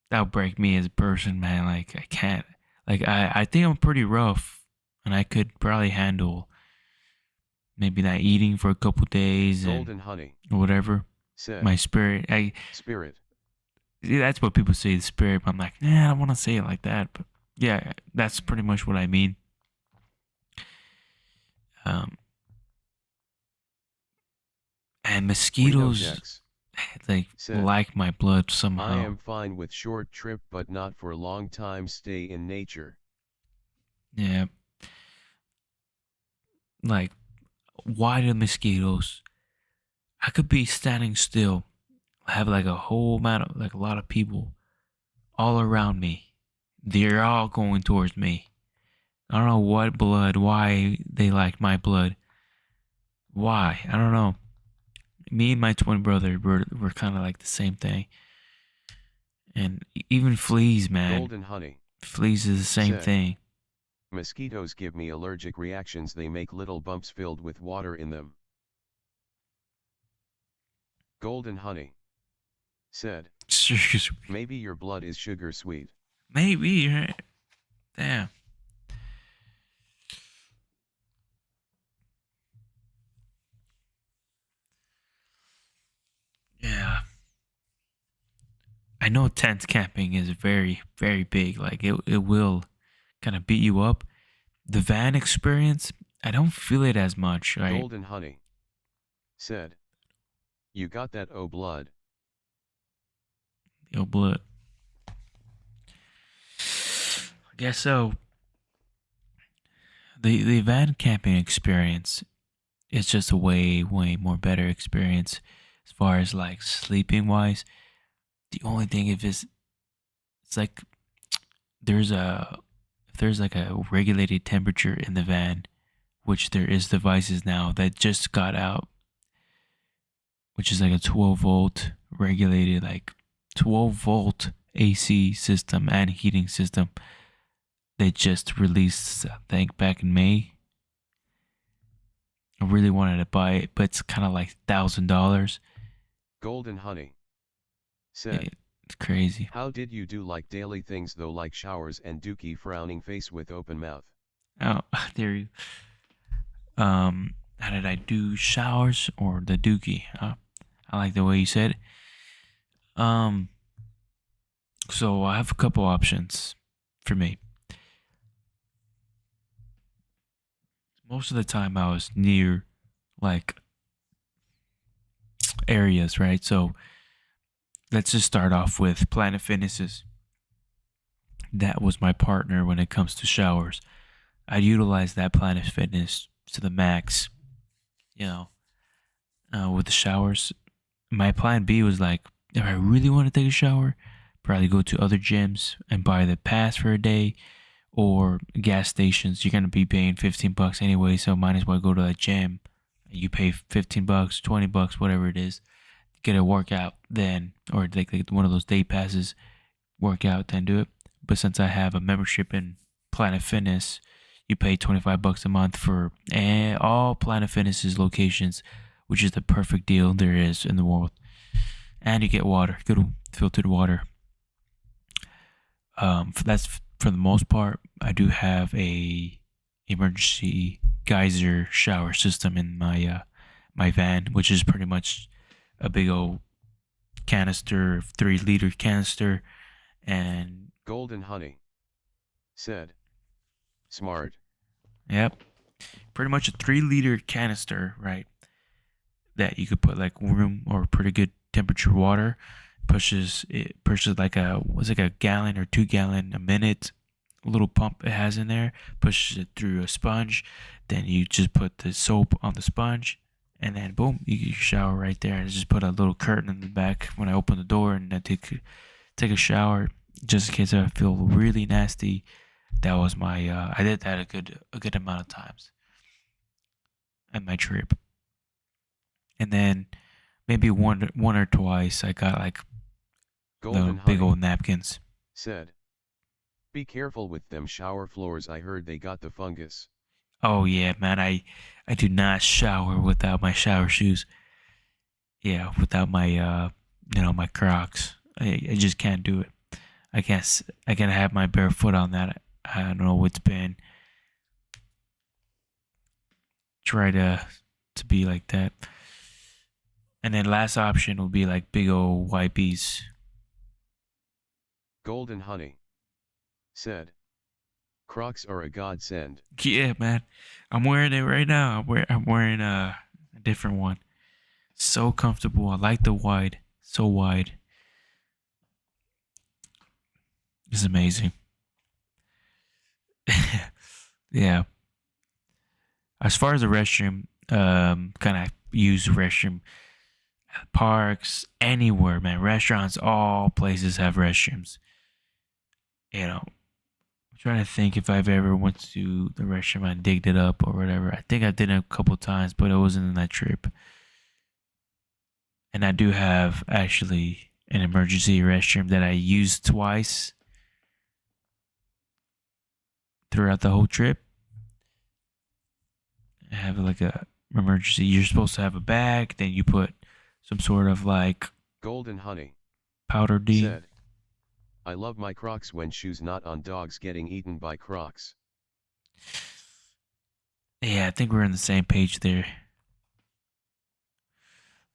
That'll break me as a person, man. Like I can't. Like I think I'm pretty rough, and I could probably handle maybe not eating for a couple days and Golden Honey whatever. said, My spirit, "Spirit." that's what people say, the spirit. But I'm like, nah, I don't want to say it like that. But yeah, that's pretty much what I mean. Um, and Reno mosquitoes Jex said, like my blood "I somehow. am fine with short trip but not for long time stay in nature." Yeah, like why the mosquitoes? I could be standing still, have like a whole amount of like a lot of people all around me. They're all going towards me. I don't know what blood, why they like my blood. Why? I don't know. Me and my twin brother were kind of like the same thing. And even fleas, man. Golden Honey Fleas is the same said, thing. mosquitoes give me allergic reactions. They make little bumps filled with water in them. Golden Honey said, maybe your blood is sugar sweet. Maybe, right? Damn. Yeah. I know tent camping is very, very big. Like it will kind of beat you up. The van experience, I don't feel it as much, right? Golden Honey said, you got that oh blood. Yo, blood. I guess so. The van camping experience is just a way, way more better experience as far as like sleeping wise. The only thing if it's like there's a if there's like a regulated temperature in the van, which there is devices now that just got out, which is like a 12-volt regulated, like 12-volt AC system and heating system. They just released, I think, back in May. I really wanted to buy it, but it's kind of like $1,000. Golden Honey said, It's crazy. how did you do like daily things though, like showers and dookie frowning face with open mouth? Oh, there you. How did I do showers or the dookie? I like the way you said it. So I have a couple options for me. Most of the time I was near like areas, right? So let's just start off with Planet Fitnesses. That was my partner when it comes to showers. I utilized that Planet Fitness to the max, you know, with the showers. My plan B was like, if I really want to take a shower, probably go to other gyms and buy the pass for a day or gas stations. You're going to be paying $15 anyway, so might as well go to a gym. You pay $15, $20, whatever it is, get a workout then, or like one of those day passes, workout, then do it. But since I have a membership in Planet Fitness, you pay $25 a month for all Planet Fitness's locations, which is the perfect deal there is in the world. And you get water, good filtered water. That's for the most part. I do have a emergency geyser shower system in my my van, which is pretty much a big old canister, 3-liter canister, and Golden Honey said, smart. yep, pretty much a 3-liter canister, right? That you could put like room or pretty good temperature water. Pushes like a gallon or 2 gallon a minute. A little pump it has in there, pushes it through a sponge. Then you just put the soap on the sponge, and then boom, you shower right there. And just put a little curtain in the back when I open the door, and I take a shower just in case I feel really nasty. That was my I did that a good amount of times at my trip, and then maybe one or twice I got like Golden the big Honey old napkins. said, be careful with them shower floors. I heard they got the fungus. Oh yeah, man, I do not shower without my shower shoes. Yeah, without my my Crocs. I just can't do it. I can't have my bare foot on that. I don't know what's been. Try to be like that. And then last option would be like big old wipies. Golden Honey said, Crocs are a godsend. Yeah, man. I'm wearing it right now. I'm wearing a different one. So comfortable. I like the wide. So wide. It's amazing. Yeah. As far as the restroom, kind of use restroom parks anywhere, man. Restaurants, all places have restrooms. I'm trying to think if I've ever went to the restroom and digged it up or whatever. I think I did it a couple times, but it wasn't in that trip. And I do have actually an emergency restroom that I used twice throughout the whole trip. I have like a emergency. You're supposed to have a bag, then you put some sort of like Golden Honey powder D. said, I love my Crocs when shoes not on dogs getting eaten by Crocs. Yeah, I think we're on the same page there.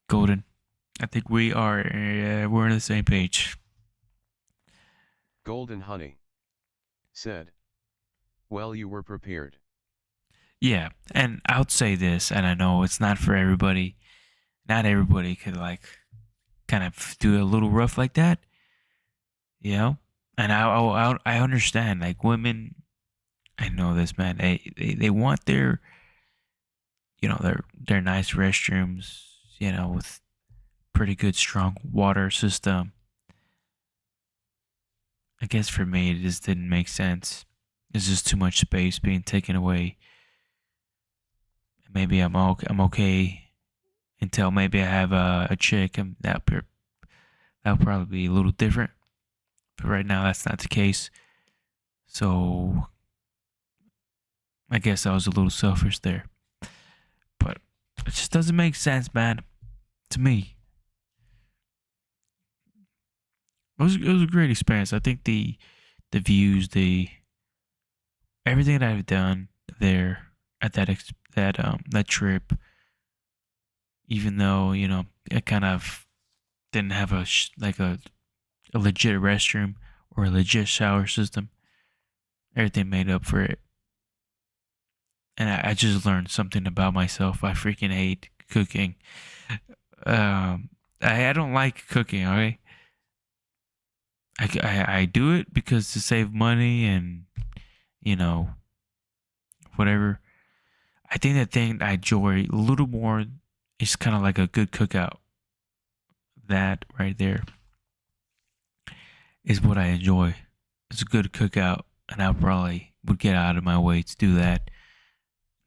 Golden. I think we are. We're on the same page. Golden Honey said, well, you were prepared. Yeah, and I would say this, and I know it's not for everybody. Not everybody could like kind of do a little rough like that, you know. And I understand like women. I know this, man. They want their their nice restrooms, with pretty good strong water system. I guess for me it just didn't make sense. It's just too much space being taken away. Maybe I'm okay until maybe I have a chick, and that'll probably be a little different. But right now that's not the case. So I guess I was a little selfish there. But it just doesn't make sense, man. To me, it was a great experience. I think the views, the everything that I've done there at that trip, even though I kind of didn't have like a legit restroom or a legit shower system, everything made up for it. And I just learned something about myself. I freaking hate cooking. I don't like cooking. Okay, I do it because to save money and you know whatever. I think the thing I enjoy a little more is kind of like a good cookout. That right there is what I enjoy. It's a good cookout, and I probably would get out of my way to do that.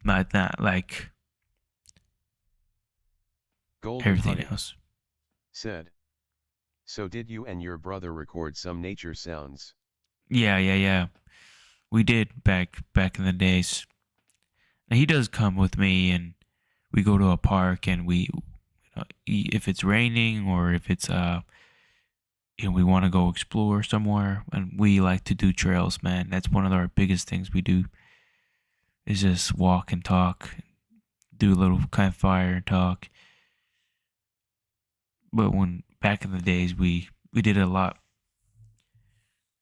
Not like Golden everything Honey else. said, so did you and your brother record some nature sounds? Yeah. We did back in the days. And he does come with me, and we go to a park, and if it's raining or if it's we want to go explore somewhere, and we like to do trails, man. That's one of our biggest things we do is just walk and talk, do a little campfire and talk. But when back in the days, we did it a lot,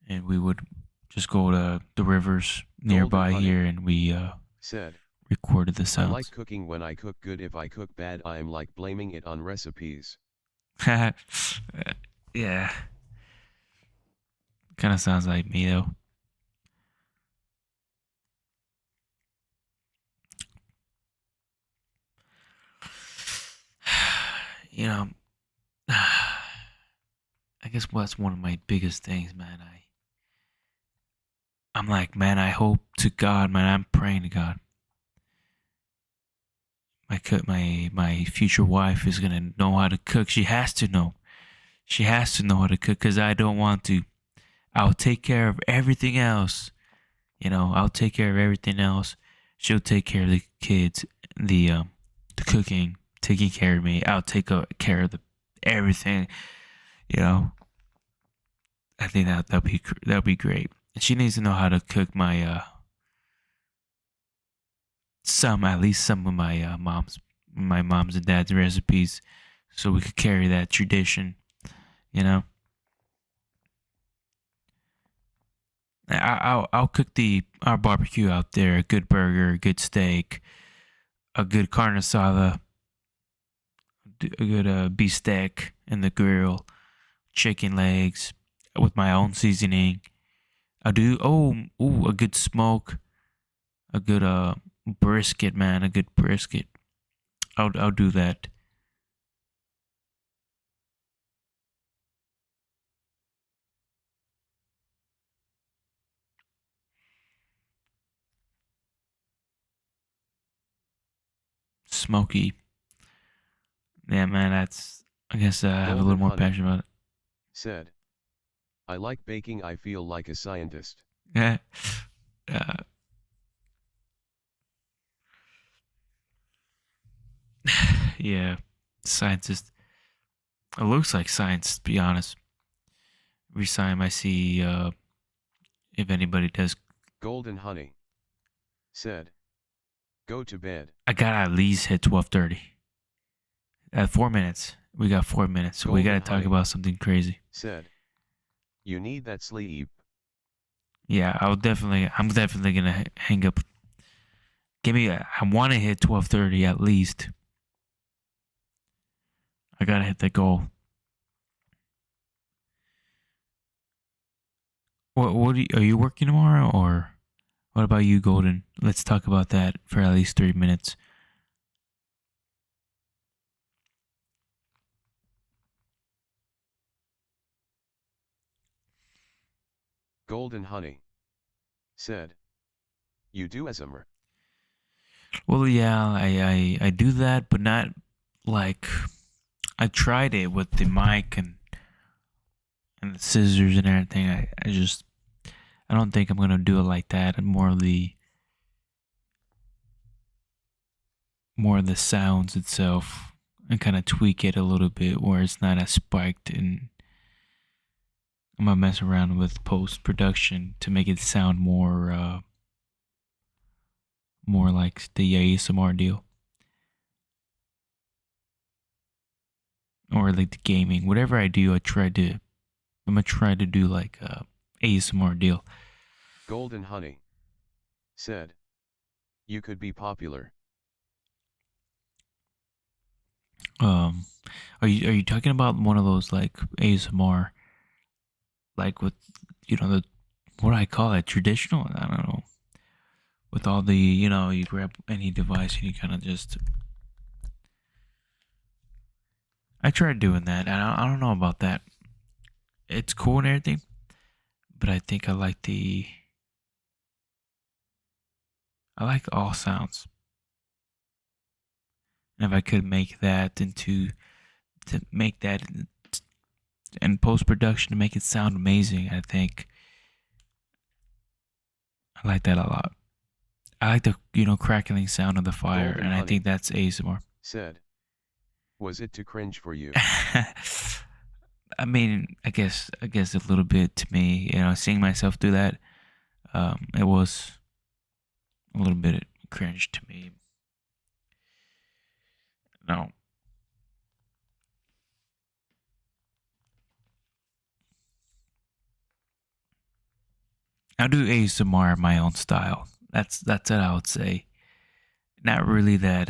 and we would just go to the rivers Golden nearby Honey here, and we said, recorded the I like sounds. cooking when I cook good. If I cook bad, I am like blaming it on recipes. Yeah, kind of sounds like me though. you know, I guess that's one of my biggest things, man. I'm like, man, I hope to God, man, I'm praying to God. My future wife is gonna know how to cook. She has to know. She has to know how to cook because I don't want to. I'll take care of everything else. I'll take care of everything else. She'll take care of the kids, the cooking, taking care of me. I'll take care of the everything. You know, I think that'll be great. And she needs to know how to cook my at least some of my mom's and dad's recipes, so we could carry that tradition. You know, I'll cook our barbecue out there. A good burger, a good steak, a good carne asada, a good beef steak in the grill, chicken legs with my own seasoning. I do a good smoke, a good brisket, man, a good brisket. I'll do that. Smoky. Yeah, man. That's. I guess I have a little Golden more Honey passion about said, I like baking, I feel like a scientist. it. uh, yeah, scientist. It looks like science, to be honest. Every time I see, if anybody does, Golden Honey said, go to bed. I gotta at least hit 12:30. At 4 minutes, we got 4 minutes, so we Golden gotta talk Honey about something crazy. said, you need that sleep. Yeah, I'm definitely gonna hang up. Give me. I want to hit 12:30 at least. I gotta hit that goal. Are you working tomorrow, or what about you, Golden? Let's talk about that for at least 3 minutes. Golden Honey said, you do ASMR. Well, yeah, I do that, but not like I tried it with the mic and the scissors and everything. I don't think I'm gonna do it like that. And more of the sounds itself, and kind of tweak it a little bit where it's not as spiked. And I'm gonna mess around with post production to make it sound more like the ASMR deal, or like the gaming. Whatever I do, I'm gonna try to do like a ASMR deal. Golden Honey said, you could be popular. Um, are you talking about one of those like ASMR, like with the what do I call it, traditional? I don't know. With all the you grab any device and you kind of just. I tried doing that. I don't know about that. It's cool and everything, but I think I like all sounds. And if I could make that into to make that in post production to make it sound amazing, I think I like that a lot. I like the crackling sound of the fire, Golden and I Honey think that's ASMR. said, was it too cringe for you? I mean, I guess a little bit to me, seeing myself do that, it was a little bit cringe to me. No, I do ASMR in my own style. That's what I would say. Not really that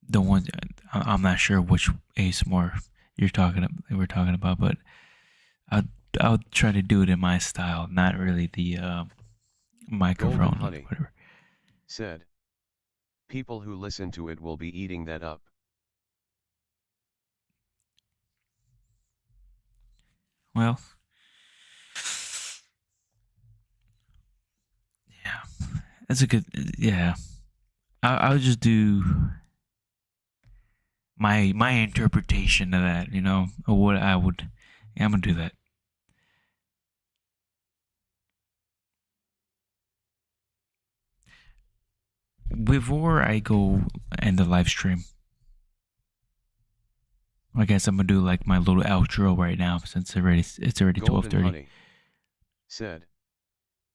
the one I'm not sure which ASMR we're talking about, but I I'll try to do it in my style, not really the Golden microphone, Honey whatever. said, people who listen to it will be eating that up. Well, yeah, that's a good. Yeah, I'll just do my interpretation of that. Or what I would. Yeah, I'm gonna do that. Before I go end the live stream, I guess I'm gonna do like my little outro right now since it's already Golden 12:30. Honey said,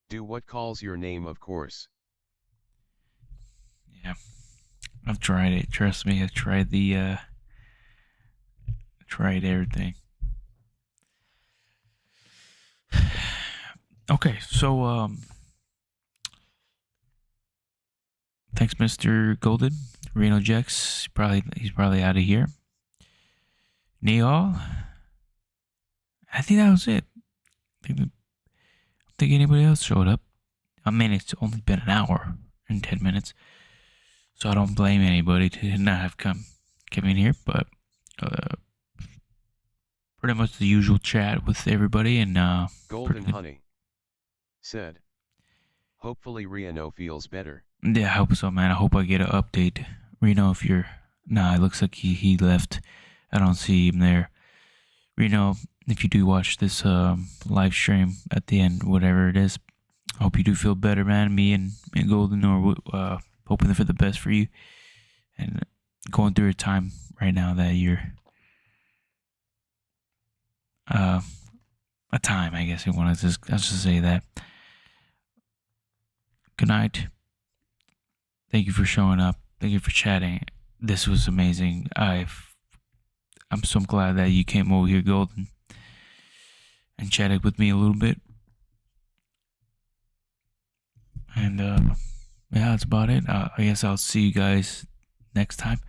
do what calls your name, of course. Yeah, I've tried it. Trust me, I've tried everything. Okay, so thanks, Mr. Golden. Reno Jex, he's probably out of here. Neal, I think that was it. I don't think anybody else showed up. I mean, it's only been an hour and 10 minutes. So I don't blame anybody to not have come in here, but uh, pretty much the usual chat with everybody, and Golden Honey said, hopefully Reno feels better. Yeah, I hope so, man. I hope I get an update. Reno, if you're nah, it looks like he left. I don't see him there. Reno, if you do watch this live stream at the end, whatever it is, I hope you do feel better, man. Me and Golden are hoping for the best for you, and going through a time right now that you're uh a time, I guess I want to just say that. Good night. Thank you for showing up. Thank you for chatting. This was amazing. I'm so glad that you came over here, Golden, and chatted with me a little bit. And yeah, that's about it. I guess I'll see you guys next time.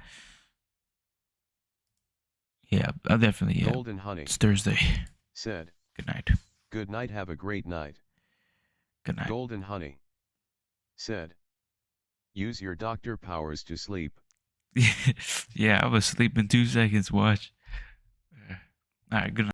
Yeah, I'll definitely. Yeah, Golden Honey it's Thursday. said, Good night. good night, have a great night. Good night. Golden Honey said, use your doctor powers to sleep. Yeah, I was asleep in 2 seconds. Watch. All right, good night.